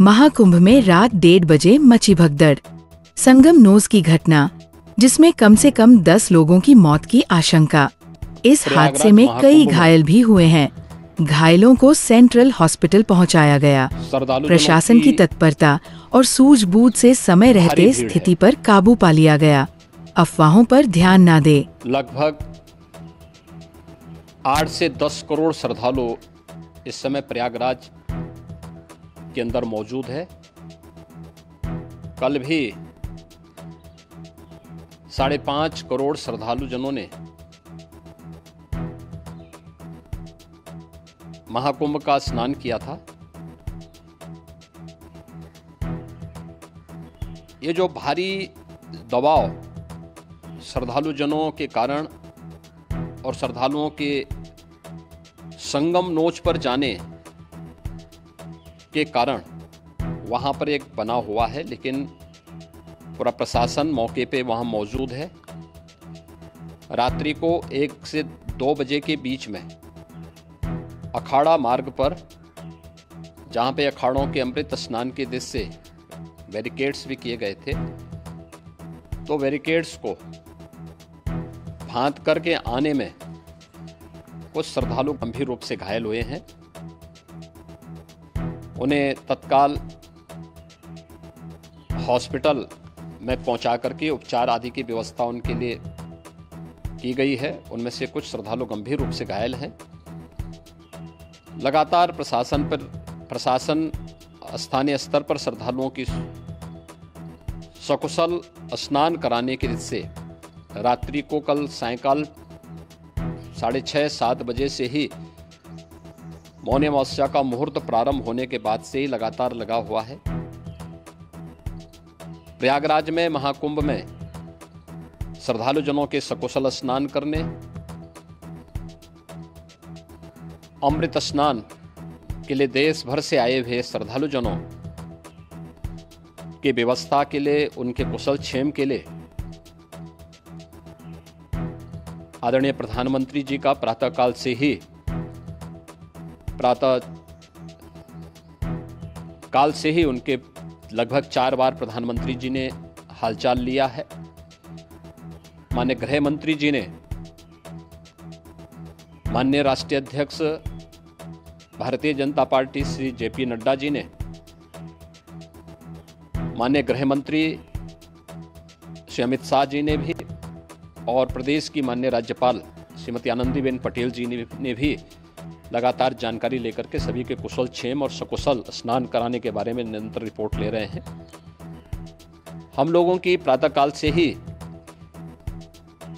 महाकुंभ में रात 1:30 बजे मची भगदड़। संगम नोज की घटना, जिसमें कम से कम 10 लोगों की मौत की आशंका। इस हादसे में कई घायल भी हुए हैं। घायलों को सेंट्रल हॉस्पिटल पहुंचाया गया। प्रशासन की तत्परता और सूझबूझ से समय रहते स्थिति पर काबू पा लिया गया। अफवाहों पर ध्यान न दे। लगभग 8 से 10 करोड़ श्रद्धालु इस समय प्रयागराज के अंदर मौजूद है। कल भी 5.5 करोड़ श्रद्धालु जनों ने महाकुंभ का स्नान किया था। ये जो भारी दबाव श्रद्धालु जनों के कारण और श्रद्धालुओं के संगम नोच पर जाने के कारण वहां पर एक बना हुआ है, लेकिन पूरा प्रशासन मौके पे वहां मौजूद है। रात्रि को 1 से 2 बजे के बीच में अखाड़ा मार्ग पर, जहां पे अखाड़ों के अमृत स्नान के दृश्य से बैरिकेड्स भी किए गए थे, तो बैरिकेड्स को फांद करके आने में कुछ श्रद्धालु गंभीर रूप से घायल हुए हैं। उन्हें तत्काल हॉस्पिटल में पहुंचा करके उपचार आदि की व्यवस्था उनके लिए की गई है। उनमें से कुछ श्रद्धालु गंभीर रूप से घायल हैं। लगातार प्रशासन स्थानीय स्तर पर श्रद्धालुओं की सकुशल स्नान कराने के से रात्रि को कल सायंकाल 6:30-7 बजे से ही मौनी अमावस्या का मुहूर्त प्रारंभ होने के बाद से ही लगातार लगा हुआ है। प्रयागराज में महाकुंभ में श्रद्धालु जनों के सकुशल स्नान करने, अमृत स्नान के लिए देश भर से आए हुए श्रद्धालु जनों की व्यवस्था के लिए, उनके कुशल क्षेम के लिए आदरणीय प्रधानमंत्री जी का प्रातःकाल से ही उनके लगभग 4 बार प्रधानमंत्री जी ने हालचाल लिया है। माननीय गृह मंत्री जी ने, माननीय राष्ट्रीय अध्यक्ष भारतीय जनता पार्टी श्री जेपी नड्डा जी ने, माननीय गृह मंत्री श्री अमित शाह जी ने भी, और प्रदेश की माननीय राज्यपाल श्रीमती आनंदीबेन पटेल जी ने भी लगातार जानकारी लेकर के सभी के कुशल क्षेम और सकुशल स्नान कराने के बारे में निरंतर रिपोर्ट ले रहे हैं। हम लोगों की प्रातःकाल से ही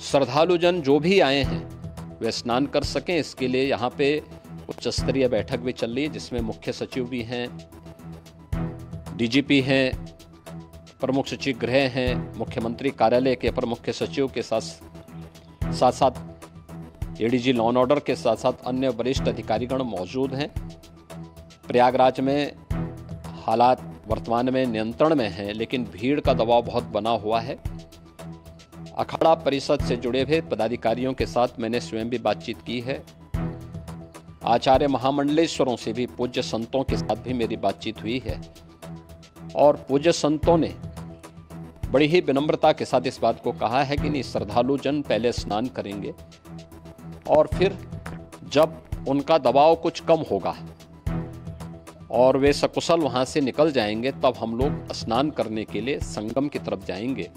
श्रद्धालु जन जो भी आए हैं वे स्नान कर सकें, इसके लिए यहाँ पे उच्च स्तरीय बैठक भी चल रही है, जिसमें मुख्य सचिव भी हैं, डीजीपी हैं, प्रमुख सचिव गृह हैं, मुख्यमंत्री कार्यालय के अपर मुख्य सचिव के साथ एडीजी लॉ एंड ऑर्डर के साथ साथ अन्य वरिष्ठ अधिकारीगण मौजूद हैं। प्रयागराज में हालात वर्तमान में नियंत्रण में हैं, लेकिन भीड़ का दबाव बहुत बना हुआ है। अखाड़ा परिषद से जुड़े हुए पदाधिकारियों के साथ मैंने स्वयं भी बातचीत की है। आचार्य महामंडलेश्वरों से भी, पूज्य संतों के साथ भी मेरी बातचीत हुई है, और पूज्य संतों ने बड़ी ही विनम्रता के साथ इस बात को कहा है कि नहीं, श्रद्धालु जन पहले स्नान करेंगे और फिर जब उनका दबाव कुछ कम होगा और वे सकुशल वहां से निकल जाएंगे, तब हम लोग स्नान करने के लिए संगम की तरफ जाएंगे।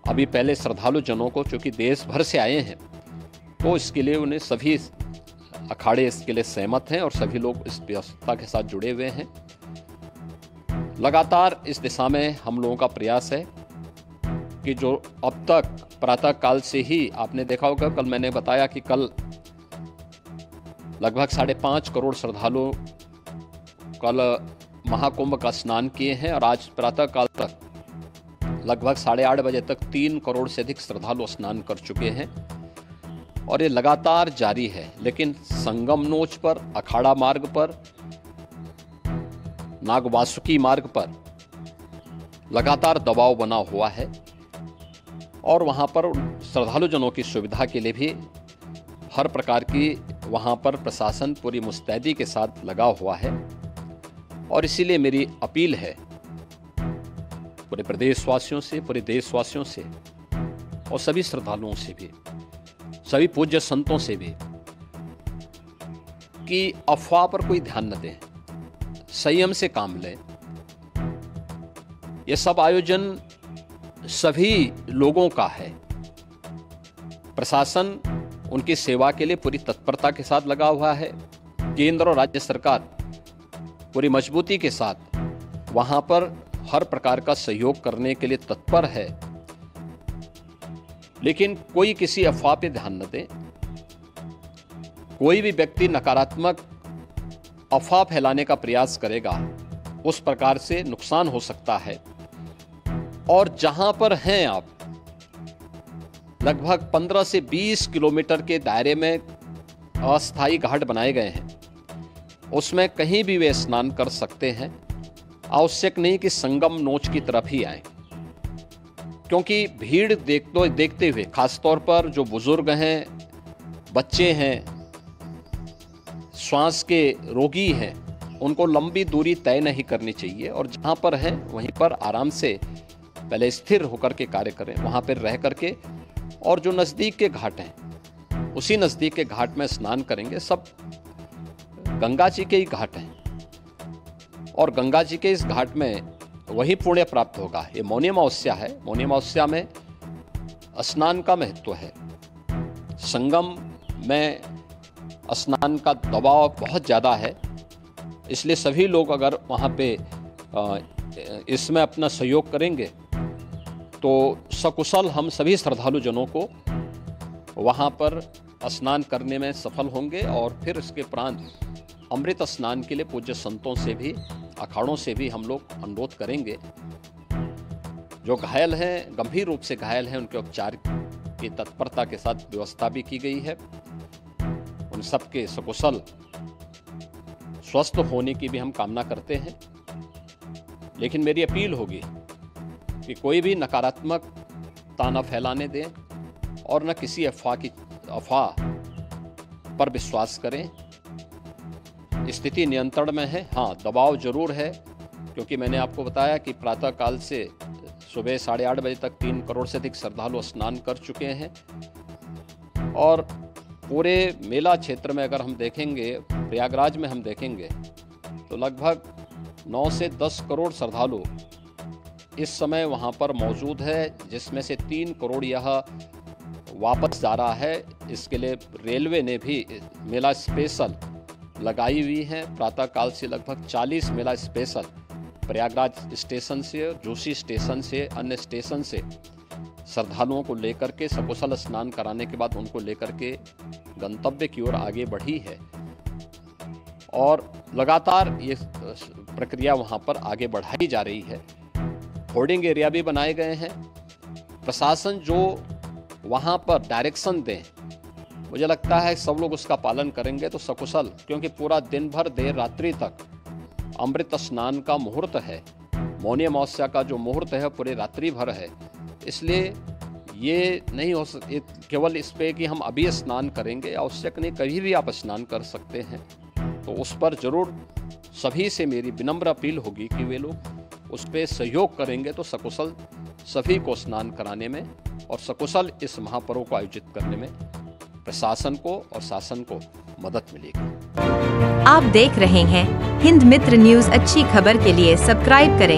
अभी पहले श्रद्धालु जनों को, चूंकि देश भर से आए हैं, तो इसके लिए उन्हें सभी अखाड़े इसके लिए सहमत हैं और सभी लोग इस व्यवस्था के साथ जुड़े हुए हैं। लगातार इस दिशा में हम लोगों का प्रयास है कि जो अब तक प्रातःकाल से ही आपने देखा होगा, कल मैंने बताया कि कल लगभग 5.5 करोड़ श्रद्धालु कल महाकुंभ का स्नान किए हैं, और आज प्रातःकाल तक लगभग 8:30 बजे तक 3 करोड़ से अधिक श्रद्धालु स्नान कर चुके हैं, और ये लगातार जारी है। लेकिन संगम नोच पर, अखाड़ा मार्ग पर, नागवासुकी मार्ग पर लगातार दबाव बना हुआ है, और वहां पर श्रद्धालु जनों की सुविधा के लिए भी हर प्रकार की वहां पर प्रशासन पूरी मुस्तैदी के साथ लगा हुआ है। और इसीलिए मेरी अपील है पूरे प्रदेशवासियों से, पूरे देशवासियों से और सभी श्रद्धालुओं से भी, सभी पूज्य संतों से भी कि अफवाह पर कोई ध्यान न दें, संयम से काम लें। ये सब आयोजन सभी लोगों का है। प्रशासन उनकी सेवा के लिए पूरी तत्परता के साथ लगा हुआ है। केंद्र और राज्य सरकार पूरी मजबूती के साथ वहां पर हर प्रकार का सहयोग करने के लिए तत्पर है। लेकिन कोई किसी अफवाह पे ध्यान न दे। कोई भी व्यक्ति नकारात्मक अफवाह फैलाने का प्रयास करेगा, उस प्रकार से नुकसान हो सकता है। और जहां पर हैं आप, लगभग 15 से 20 किलोमीटर के दायरे में अस्थायी घाट बनाए गए हैं, उसमें कहीं भी वे स्नान कर सकते हैं। आवश्यक नहीं कि संगम नोच की तरफ ही आए, क्योंकि भीड़ देखते हुए, खासतौर पर जो बुजुर्ग हैं, बच्चे हैं, श्वास के रोगी हैं, उनको लंबी दूरी तय नहीं करनी चाहिए। और जहां पर हैं वहीं पर आराम से पहले स्थिर होकर के कार्य करें, वहां पर रह करके। और जो नज़दीक के घाट हैं, उसी नज़दीक के घाट में स्नान करेंगे। सब गंगा जी के ही घाट हैं और गंगा जी के इस घाट में वही पुण्य प्राप्त होगा। ये मौनी अमावस्या है। मौनी अमावस्या में स्नान का महत्व है। संगम में स्नान का दबाव बहुत ज़्यादा है, इसलिए सभी लोग अगर वहाँ पे इसमें अपना सहयोग करेंगे तो सकुशल हम सभी श्रद्धालु जनों को वहाँ पर स्नान करने में सफल होंगे। और फिर इसके उपरांत अमृत स्नान के लिए पूज्य संतों से भी, अखाड़ों से भी हम लोग अनुरोध करेंगे। जो घायल हैं, गंभीर रूप से घायल हैं, उनके उपचार की तत्परता के साथ व्यवस्था भी की गई है। उन सबके सकुशल स्वस्थ होने की भी हम कामना करते हैं। लेकिन मेरी अपील होगी कि कोई भी नकारात्मक ताना फैलाने दें और न किसी अफवाह पर विश्वास करें। स्थिति नियंत्रण में है। हाँ, दबाव जरूर है, क्योंकि मैंने आपको बताया कि प्रातःकाल से सुबह 8:30 बजे तक 3 करोड़ से अधिक श्रद्धालु स्नान कर चुके हैं। और पूरे मेला क्षेत्र में अगर हम देखेंगे, प्रयागराज में हम देखेंगे, तो लगभग 9 से 10 करोड़ श्रद्धालु इस समय वहाँ पर मौजूद है, जिसमें से 3 करोड़ यह वापस जा रहा है। इसके लिए रेलवे ने भी मेला स्पेशल लगाई हुई है। प्रातःकाल से लगभग 40 मेला स्पेशल प्रयागराज स्टेशन से, जोशी स्टेशन से, अन्य स्टेशन से श्रद्धालुओं को लेकर के सकुशल स्नान कराने के बाद उनको लेकर के गंतव्य की ओर आगे बढ़ी है। और लगातार ये प्रक्रिया वहाँ पर आगे बढ़ाई जा रही है। होर्डिंग एरिया भी बनाए गए हैं। प्रशासन जो वहाँ पर डायरेक्शन दें, मुझे लगता है सब लोग उसका पालन करेंगे तो सकुशल, क्योंकि पूरा दिन भर देर रात्रि तक अमृत स्नान का मुहूर्त है। मौनी अमावस्या का जो मुहूर्त है पूरे रात्रि भर है। इसलिए ये नहीं हो केवल इस पे कि हम अभी स्नान करेंगे, आवश्यक नहीं, कभी भी आप स्नान कर सकते हैं। तो उस पर जरूर सभी से मेरी विनम्र अपील होगी कि वे लोग उस पर सहयोग करेंगे तो सकुशल सभी को स्नान कराने में और सकुशल इस महापर्व को आयोजित करने में प्रशासन को और शासन को मदद मिलेगी। आप देख रहे हैं हिंद मित्र न्यूज। अच्छी खबर के लिए सब्सक्राइब करें।